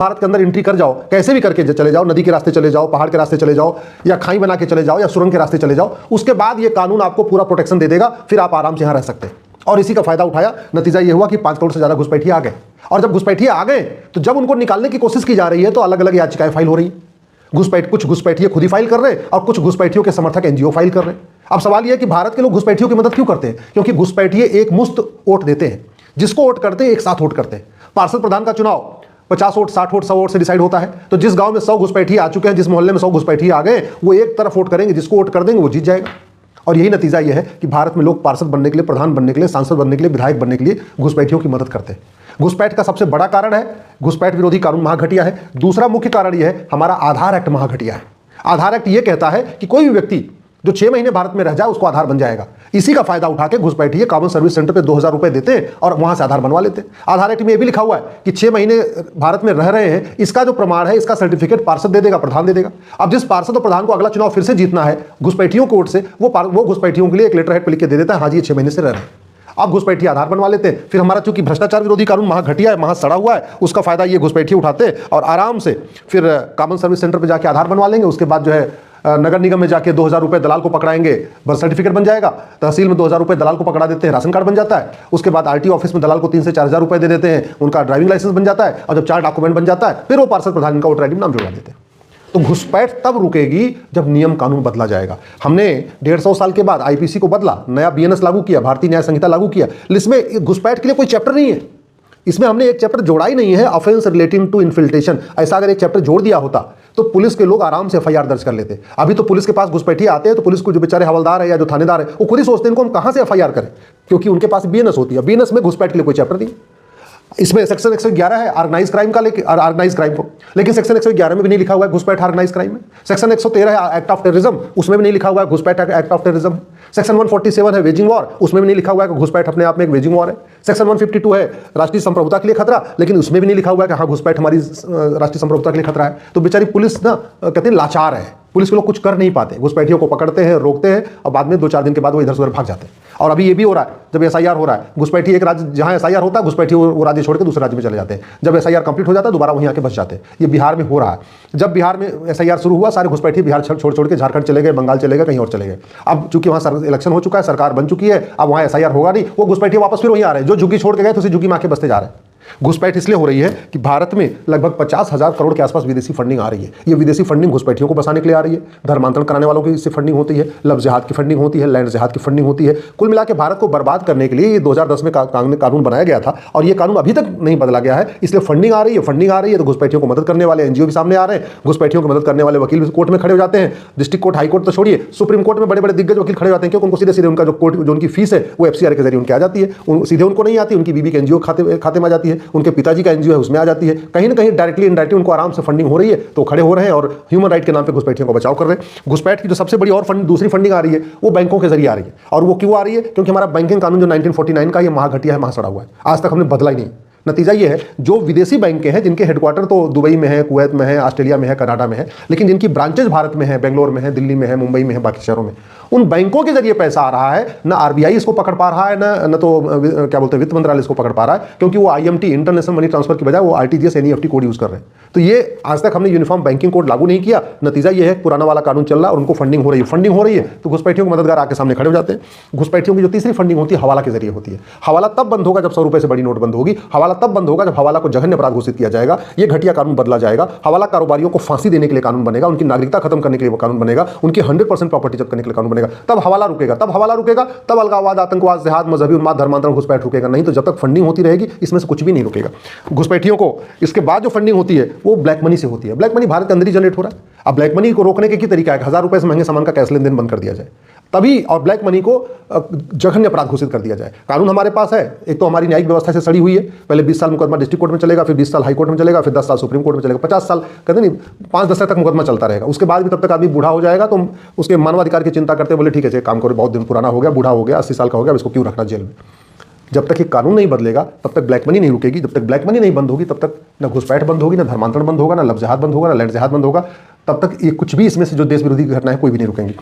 भारत के अंदर एंट्री कर जाओ, कैसे भी करके चले जाओ, नदी के रास्ते चले जाओ, पहाड़ के रास्ते चले जाओ, या खाई बना के चले जाओ, या सुरंग के रास्ते चले जाओ, उसके बाद ये कानून आपको पूरा प्रोटेक्शन दे देगा, फिर आप आराम से यहाँ रह सकते हैं। और इसी का फायदा उठाया, नतीजा ये हुआ कि 5 करोड़ से ज्यादा घुसपैठिए आ गए। और जब घुसपैठिए आ गए तो जब उनको निकालने की कोशिश की जा रही है तो अलग अलग याचिकाएं फाइल हो रही है। कुछ घुसपैठिए खुद ही फाइल कर रहे हैं और कुछ घुसपैठियों के समर्थक एनजीओ फाइल कर रहे हैं। अब सवाल यह है कि भारत के लोग घुसपैठियों की मदद क्यों करते हैं? क्योंकि घुसपैठिए एक मुफ्त वोट देते हैं, जिसको वोट करते हैं एक साथ वोट करते हैं। पार्षद प्रधान का चुनाव 50 वोट, 60 वोट, 100 वोट से डिसाइड होता है। तो जिस गांव में 100 घुसपैठिए आ चुके हैं, जिस मोहल्ले में 100 घुसपैठिए आ गए, वो एक तरफ वोट करेंगे, जिसको वोट कर देंगे वो जीत जाएगा। और यही नतीजा यह है कि भारत में लोग पार्षद बनने के लिए, प्रधान बनने के लिए, सांसद बनने के लिए, विधायक बनने के लिए घुसपैठियों की मदद करते हैं। घुसपैठ का सबसे बड़ा कारण है घुसपैठ विरोधी कानून महाघटिया है। दूसरा मुख्य कारण यह है हमारा आधार एक्ट महाघटिया है। आधार एक्ट यह कहता है कि कोई भी व्यक्ति जो 6 महीने भारत में रह जाए उसको आधार बन जाएगा। इसी का फायदा उठा के घुसपैठिए कॉमन सर्विस सेंटर पे 2000 रुपए देते हैं और वहां से आधार बनवा लेते हैं। आधार एक्ट में यह भी लिखा हुआ है कि 6 महीने भारत में रह रहे हैं, इसका जो प्रमाण है, इसका सर्टिफिकेट पार्षद दे देगा, प्रधान दे देगा। अब जिस पार्षद और प्रधान को अगला चुनाव फिर से जीतना है घुसपैठियों के वोट से, वो घुसपैठियों के लिए एक लेटर हेड पे लिख के दे देता है, हाँ जी ये 6 महीने से रह रहे हैं। अब घुसपैठिए आधार बनवा लेते हैं। फिर हमारा चूंकि भ्रष्टाचार विरोधी कानून महाघटिया है, महा सड़ा हुआ है, उसका फायदा ये घुसपैठिए उठाते हैं और आराम से फिर कॉमन सर्विस सेंटर पर जाके आधार बनवा लेंगे। उसके बाद जो है नगर निगम में जाके 2000 रुपए दलाल को पकड़ाएंगे, बर्थ सर्टिफिकेट बन जाएगा। तहसील में 2000 रुपए दलाल को पकड़ा देते हैं, राशन कार्ड बन जाता है। उसके बाद आरटीओ ऑफिस में दलाल को 3 से 4000 रुपए दे देते हैं, उनका ड्राइविंग लाइसेंस बन जाता है। और जब 4 डॉक्यूमेंट बन जाता है फिर वो पार्षद प्रधान इनका वोटर आईडी में नाम जुड़वा देते हैं। तो घुसपैठ तब रुकेगी जब नियम कानून बदला जाएगा। हमने 150 साल के बाद आईपीसी को बदला, नया बीएनएस लागू किया, भारतीय न्याय संहिता लागू किया। इसमें घुसपैठ के लिए कोई चैप्टर नहीं है, इसमें हमने एक चैप्टर जोड़ा ही नहीं है, ऑफेंस रिलेटिंग टू इन्फिल्ट्रेशन। ऐसा अगर एक चैप्टर जोड़ दिया होता तो पुलिस के लोग आराम से एफआईआर दर्ज कर लेते। अभी तो पुलिस के पास घुसपैठिए आते हैं तो पुलिस को जो बेचारे हवलदार है या जो थानेदार है वो खुद ही सोचते हैं इनको हम कहां से एफआईआर करें, क्योंकि उनके पास बीएनएस होती है। बीएनएस में घुसपैठ के लिए कोई चैप्टर नहीं। इसमें सेक्शन 111 है ऑर्गेनाइज क्राइम का, लेकिन ऑर्गेनाइज क्राइम को, लेकिन सेक्शन 111 में भी नहीं लिखा हुआ है घुसपैठ ऑर्गेनाइज क्राइम में। सेक्शन 113 है एक्ट ऑफ टेररिज्म, उसमें भी नहीं लिखा हुआ है घुसपैठ एक्ट ऑफ टेररिज्म। सेक्शन 147 है वेजिंग वॉर, उसमें भी नहीं लिखा हुआ है कि घुसपैठ अपने आप में एक वेजिंग वॉर है। सेक्शन 152 है राष्ट्रीय संप्रभुता के लिए खतरा, लेकिन उसमें भी नहीं लिखा हुआ है कि हाँ घुसपैठ हमारी राष्ट्रीय संप्रभुता के लिए खतरा है। तो बेचारी पुलिस ना कहते हैं लाचार है, पुलिस के लोग कुछ कर नहीं पाते, घुसपैठियों को पकड़ते हैं, रोकते हैं और बाद में 2-4 दिन के बाद वो इधर से उधर भाग जाते हैं। और अभी ये भी हो रहा है, जब एसआईआर हो रहा है, घुसपैठी एक राज्य जहां एसआईआर होता है घुसपैठी वो राज्य छोड़ के दूसरे राज्य में चले जाते हैं। जब एसआईआर कंप्लीट हो जाता है दोबारा वहीं आके बस जाते हैं। ये बिहार में हो रहा है। जब बिहार में एसआईआर शुरू हुआ सारे घुसपैठी बिहार छोड़ के झारखंड चले गए, बंगाल चले गए, कहीं और चले गए। अब चूंकि वहां इलेक्शन हो चुका है, सरकार बन चुकी है, अब वहां एसआईआर होगा नहीं, वो घुसपैठी वापस फिर वहीं आ रहे हैं। जो झुग्गी छोड़ के गए तो उसी झुग्गी में आके बसते जा रहे हैं। घुसपैठ इसलिए हो रही है कि भारत में लगभग 50,000 करोड़ के आसपास विदेशी फंडिंग आ रही है। ये विदेशी फंडिंग घुसपैठियों को बसाने के लिए आ रही है, धर्मांतरण कराने वालों की इससे फंडिंग होती है, लव जिहाद की फंडिंग होती है, लैंड जिहाद की फंडिंग होती है। कुल मिला के भारत को बर्बाद करने के लिए ये 2010 में कानून बनाया गया था और ये कानून अभी तक नहीं बदला गया है। इसलिए फंडिंग आ रही है तो घुसपैठियों को मदद करने वाले एनजीओ भी सामने आ रहे हैं, घुसपैठियों को मदद करने वाले वकील कोर्ट में खड़े हो जाते हैं। डिस्ट्रिक्ट कोर्ट, हाई कोर्ट तो छोड़िए, सुप्रीम कोर्ट में बड़े बड़े दिग्गज वकील खड़े हो जाते हैं, क्योंकि उनको सीधे उनका जो कोर्ट जो उनकी फीस है वो एफसीआर के जरिए उनके आ जाती है। सीधे उनको नहीं आती, उनकी बीबी के एनजीओ खाते में आ जाती है, उनके पिताजी का एनजीओ है उसमें आ जाती है। कहीं ना कहीं डायरेक्टली इनडायरेक्टली उनको आराम से फंडिंग हो रही है तो खड़े हो रहे हैं और ह्यूमन राइट के नाम पे घुसपैठियों को बचाव कर रहे हैं। घुसपैठ की जो सबसे बड़ी और दूसरी फंडिंग आ रही है वो बैंकों के जरिए आ रही है। और वो क्यों आ रही है? क्योंकि हमारा बैंकिंग कानून जो 1949 का ये महाघटिया है, महासड़ा हुआ है, आज तक हमने बदला ही नहीं। नतीजा ये है जो विदेशी बैंकें हैं जिनके हेडक्वार्टर तो दुबई में है, कुवैत में है, ऑस्ट्रेलिया में है, कनाडा में है, लेकिन जिनकी ब्रांचेज भारत में है, बेंगलोर में है, दिल्ली में है, मुंबई में है, बाकी शहरों में, उन बैंकों के जरिए पैसा आ रहा है। ना आरबीआई इसको पकड़ पा रहा है, न तो क्या बोलते हैं वित्त मंत्रालय इसको पकड़ पा रहा है, क्योंकि वो आईएमटी इंटरनेशनल मनी ट्रांसफर की बजाय वो आरटीजीएस एनईएफटी कोड यूज कर रहे हैं। तो ये आज तक हमने यूनिफॉर्म बैंकिंग कोड लागू नहीं किया। नतीजा ये है पुराना वाला कानून चल रहा है और उनको फंडिंग हो रही है तो घुसपैठियों को मददगार आके सामने खड़े हो जाते हैं। घुसपैठियों की जो तीसरी फंडिंग होती है हवाला के जरिए होती है। हवाला तब बंद होगा जब 100 रुपए से बड़ी नोट बंद होगी। हवाला तब बंद होगा जब हवाला को जघन्य अपराध घोषित किया जाएगा। ये घटिया कानून बदला जाएगा। हवाला कारोबारियों को फांसी देने के लिए कानून बनेगा, उनकी नागरिकता खत्म करने के लिए कानून बनेगा, उनकी 100% प्रॉपर्टी जब्त करने के लिए कानून बनेगा। तब हवाला रुकेगा, तब अलगाववाद, आतंकवाद, जिहाद, मजहबी उन्माद, धर्मांतरण, घुसपैठ रुकेगा। नहीं तो जब तक फंडिंग होती रहेगी इसमें से कुछ भी नहीं रुकेगा। घुसपैठियों को इसके बाद जो फंडिंग होती है वो ब्लैक मनी से होती है। ब्लैक मनी भारत के अंदर ही जनरेट हो रहा है। अब ब्लैक मनी को रोकने के तरीका है 1000 रुपए से महंगे सामान का कैश लेन देन बंद कर दिया जाए तभी, और ब्लैक मनी को जघन्य अपराध घोषित कर दिया जाए। कानून हमारे पास है, एक तो हमारी न्यायिक व्यवस्था से सड़ी हुई है। पहले 20 साल मुकदमा डिस्ट्रिक्ट कोर्ट में चलेगा, फिर 20 साल हाई कोर्ट में चलेगा, फिर 10 साल सुप्रीम कोर्ट में चलेगा, 50 साल कहते नहीं 5-10 तक मुकदमा चलता रहेगा। उसके बाद भी तब तक आदमी बूढ़ा हो जाएगा तो उसके मानवाधिकार की चिंता करते बोले ठीक है काम करो, बहुत दिन पुराना हो गया, बूढ़ा हो गया, 80 साल का हो गया, इसको क्यों रखना जेल में। जब तक ये कानून नहीं बदलेगा तब तक ब्लैक मनी नहीं रुकेगी। जब तक ब्लैक मनी नहीं बंद होगी तब तक ना घुसपैठ बंद होगी, ना धर्मांतरण बंद होगा, ना लव जिहाद बंद होगा, ना लैंड जिहाद बंद होगा। तब तक ये कुछ भी इसमें से जो देश विरोधी घटनाएं कोई भी नहीं रुकेंगी।